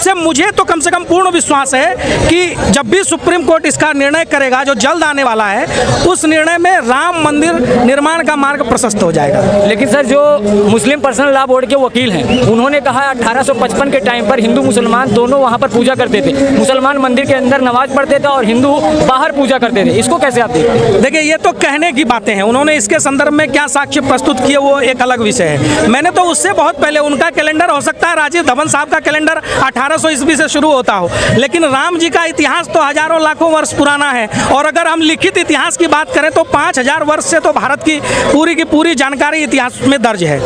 इससे मुझे तो कम से कम पूर्ण विश्वास है कि जब भी सुप्रीम कोर्ट इसका निर्णय करेगा जो जल्द आने वाला है, उस निर्णय में राम मंदिर निर्माण का मार्ग प्रशस्त हो जाएगा। लेकिन सर, जो मुस्लिम पर्सनल लॉ बोर्ड के वकील हैं, उन्होंने कहा 1855 के टाइम पर हिंदू मुसलमान दोनों वहाँ पर पूजा करते थे। मुसलमान मंदिर के अंदर नमाज पढ़ते थे और हिंदू बाहर पूजा करते थे। इसको कैसे आप देखते? देखिए, ये तो कहने की बातें हैं। उन्होंने इसके संदर्भ में क्या साक्ष्य प्रस्तुत किए वो एक अलग विषय है। मैंने तो उससे बहुत पहले उनका कैलेंडर, हो सकता है राजीव धवन साहब का कैलेंडर 1800 ईस्वी से शुरू होता हो, लेकिन राम जी का इतिहास तो हजारों लाखों वर्ष पुराना है। और अगर हम लिखित इतिहास की बात करें तो 5000 वर्ष से तो भारत की पूरी जानकारी इतिहास में दर्ज है।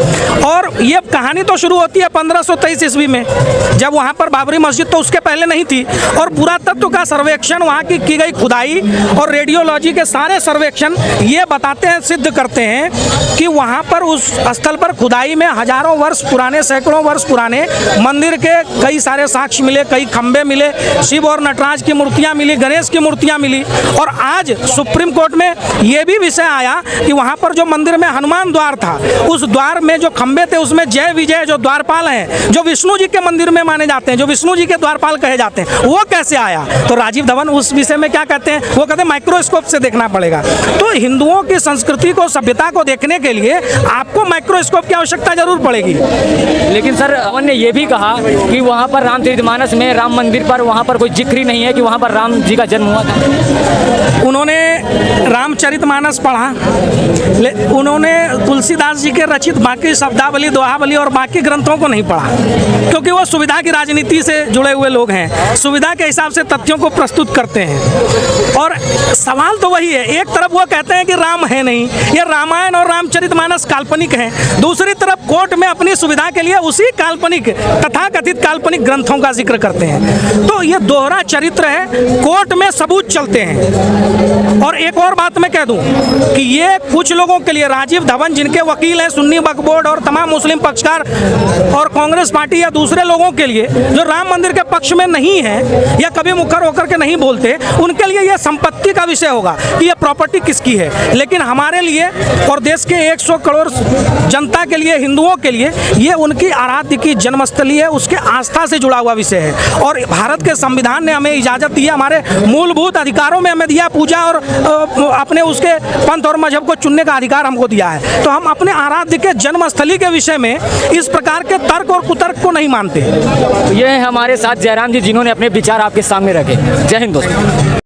और ये कहानी तो शुरू होती है 1523 ईस्वी में, जब वहाँ पर बाबरी मस्जिद तो उसके पहले नहीं थी। और पुरातत्व का सर्वेक्षण, वहाँ की गई खुदाई और रेडियोलॉजी के सारे सर्वेक्षण ये बताते हैं, सिद्ध करते हैं कि वहाँ पर उस स्थल पर खुदाई में हजारों वर्ष पुराने, सैकड़ों वर्ष पुराने मंदिर के कई सारे साक्ष्य मिले, कई खंबे मिले, शिव और नटराज की मूर्तियाँ मिली, गणेश की मूर्तियाँ मिली। और आज सुप्रीम कोर्ट में ये भी विषय आया कि वहाँ पर जो मंदिर में हनुमान द्वार था, उस द्वार में जो खंबे थे उसमें जय विजय जो द्वारपाल हैं, जो विष्णु जी के मंदिर में माने जाते हैं, जो विष्णु जी के द्वारपाल कहे जाते हैं, वो कैसे आया? तो राजीव धवन उस विषय में क्या कहते हैं? वो कहते हैं माइक्रोस्कोप से देखना पड़ेगा। तो हिंदुओं की संस्कृति को, सभ्यता को देखने के लिए आपको माइक्रोस्कोप की आवश्यकता जरूर पड़ेगी। लेकिन सर, धवन ने यह भी कहा कि वहाँ पर रामचरितमानस में, राम मंदिर पर वहाँ पर कोई जिक्र ही नहीं है कि वहाँ पर राम जी का जन्म हुआ था। उन्होंने रामचरितमानस पढ़ा, उन्होंने तुलसीदास जी के रचित बाकी शब्दावली, दोहावली और बाकी ग्रंथों को नहीं पढ़ा, क्योंकि वो सुविधा की राजनीति से जुड़े हुए लोग हैं, सुविधा के हिसाब से तथ्यों को प्रस्तुत करते हैं। और सवाल तो वही है, एक तरफ वो कहते हैं कि राम है नहीं, ये रामायण और रामचरितमानस काल्पनिक है, दूसरी तरफ कोर्ट में अपनी सुविधा के लिए उसी काल्पनिक, तथाकथित काल्पनिक ग्रंथों का जिक्र करते हैं। तो ये दोहरा चरित्र है, कोर्ट में सबूत चलते हैं। और एक और बात मैं कह दूं कि ये कुछ लोगों के लिए, राजीव धवन जिनके वकील हैं सुन्नी वक्फ बोर्ड और तमाम मुस्लिम पक्षकार और कांग्रेस पार्टी या दूसरे लोगों के लिए जो राम मंदिर के पक्ष में नहीं है या कभी मुखर होकर के नहीं बोलते, उनके लिए यह संपत्ति का विषय होगा कि यह प्रॉपर्टी किसकी है। लेकिन हमारे लिए और देश के 100 करोड़ जनता के लिए, हिंदुओं के लिए, ये उनकी आराध्य की जन्मस्थली है, उसके आस्था से जुड़ा हुआ विषय है। और भारत के संविधान ने हमें इजाज़त दी है, हमारे मूलभूत अधिकारों में हमें दिया, पूजा और अपने उसके पंथ और मजहब को चुनने का अधिकार हमको दिया है। तो हम अपने आराध्य के जन्मस्थली के विषय में इस प्रकार के तर्क और कुतर्क को नहीं मानते। ये है हमारे साथ जयराम जी, जिन्होंने अपने विचार आपके सामने रखे। जय हिंद दोस्तों।